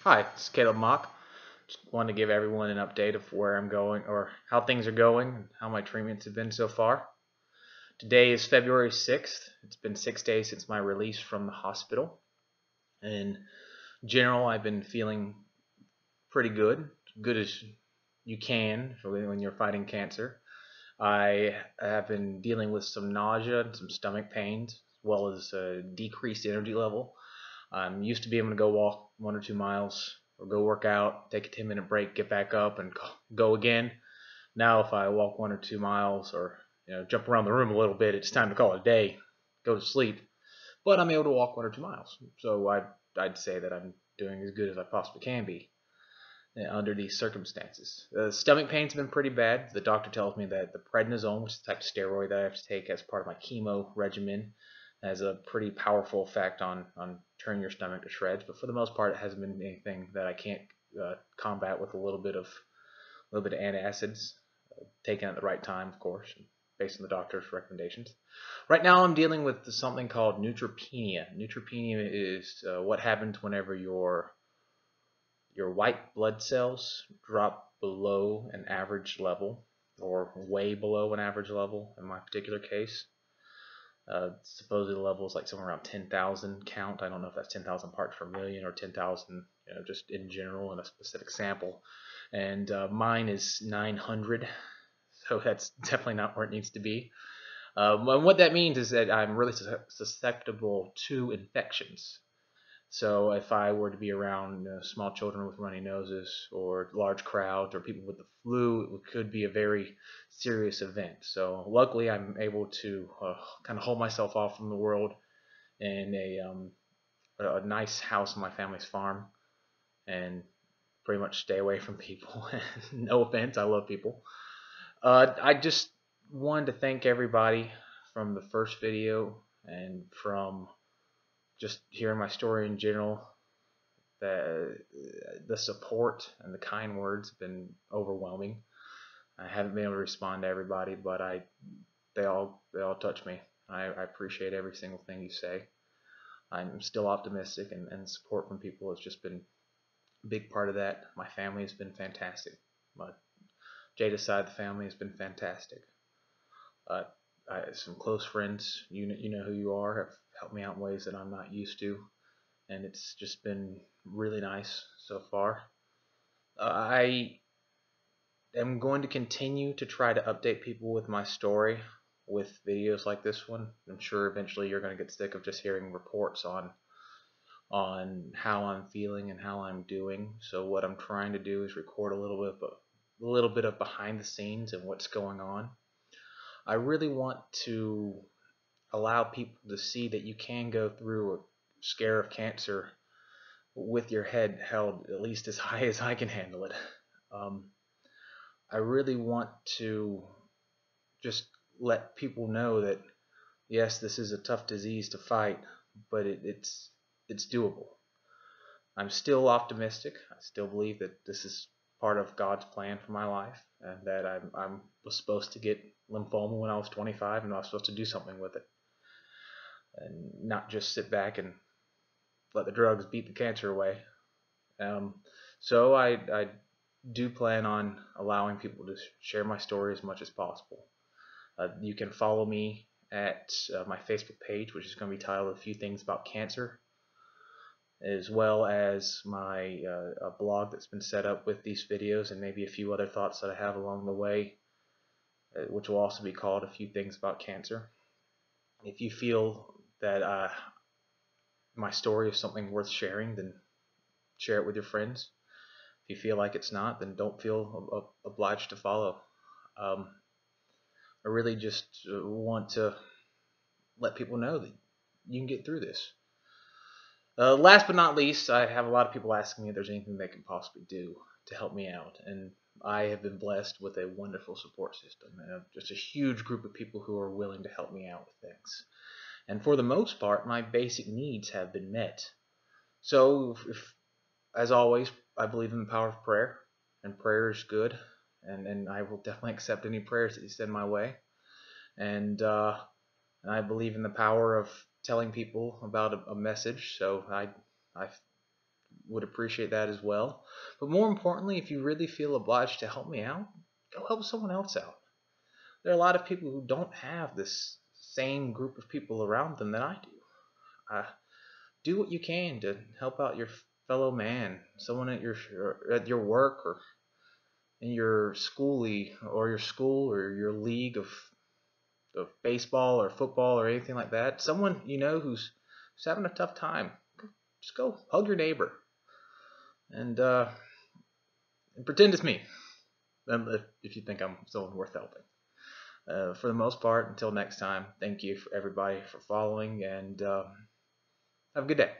Hi, this is Caleb Mock. Just wanted to give everyone an update of where I'm going or how things are going and how my treatments have been so far. Today is February 6th. It's been 6 days since my release from the hospital. In general, I've been feeling pretty good as you can when you're fighting cancer. I have been dealing with some nausea and some stomach pains, as well as a decreased energy level. I'm used to being able to go walk 1 or 2 miles or go work out, take a 10-minute break, get back up, and go again. Now, if I walk 1 or 2 miles or jump around the room a little bit, it's time to call it a day, go to sleep. But I'm able to walk 1 or 2 miles, so I'd say that I'm doing as good as I possibly can be under these circumstances. The stomach pains have been pretty bad. The doctor tells me that the prednisone, which is the type of steroid that I have to take as part of my chemo regimen, has a pretty powerful effect on turning your stomach to shreds. But for the most part, it hasn't been anything that I can't combat with a little bit of antacids, taken at the right time, of course, based on the doctor's recommendations. Right now, I'm dealing with something called neutropenia. Neutropenia is what happens whenever your white blood cells drop below an average level, or way below an average level in my particular case. Supposedly the level is like somewhere around 10,000 count. I don't know if that's 10,000 parts per million or 10,000 just in general in a specific sample. And mine is 900, so that's definitely not where it needs to be. And what that means is that I'm really susceptible to infections. So if I were to be around small children with runny noses or large crowds or people with the flu, it could be a very serious event. So luckily I'm able to kind of hold myself off from the world in a nice house on my family's farm and pretty much stay away from people. No offense, I love people. I just wanted to thank everybody from the first video and from just hearing my story in general. The support and the kind words have been overwhelming. I haven't been able to respond to everybody, but they all touch me. I appreciate every single thing you say. I'm still optimistic, and support from people has just been a big part of that. My family has been fantastic. My Jada's side of the family has been fantastic. Some close friends, you know who you are, have helped me out in ways that I'm not used to, and it's just been really nice so far. I am going to continue to try to update people with my story with videos like this one. I'm sure eventually you're going to get sick of just hearing reports on how I'm feeling and how I'm doing. So what I'm trying to do is record a little bit of behind the scenes and what's going on. I really want to allow people to see that you can go through a scare of cancer with your head held at least as high as I can handle it. I really want to just let people know that yes, this is a tough disease to fight, but it's doable. I'm still optimistic. I still believe that this is part of God's plan for my life, and that I was supposed to get lymphoma when I was 25, and I was supposed to do something with it, and not just sit back and let the drugs beat the cancer away. So I do plan on allowing people to share my story as much as possible. You can follow me at my Facebook page, which is going to be titled A Few Things About Cancer, as well as my a blog that's been set up with these videos and maybe a few other thoughts that I have along the way, which will also be called A Few Things About Cancer. If you feel that my story is something worth sharing, then share it with your friends. If you feel like it's not, then don't feel obliged to follow. I really just want to let people know that you can get through this. Last but not least, I have a lot of people asking me if there's anything they can possibly do to help me out, and I have been blessed with a wonderful support system and just a huge group of people who are willing to help me out with things. And for the most part, my basic needs have been met. So, as always, I believe in the power of prayer, and prayer is good, and I will definitely accept any prayers that you send my way. And I believe in the power of telling people about a message. So I would appreciate that as well. But more importantly, if you really feel obliged to help me out, go help someone else out. There are a lot of people who don't have this same group of people around them that I do. Do what you can to help out your fellow man, someone at your work or in your schoolie or your school or your league of baseball or football or anything like that. Someone you know who's having a tough time. Just go hug your neighbor and pretend it's me. If you think I'm someone worth helping. For the most part, until next time, thank you for everybody for following, and have a good day.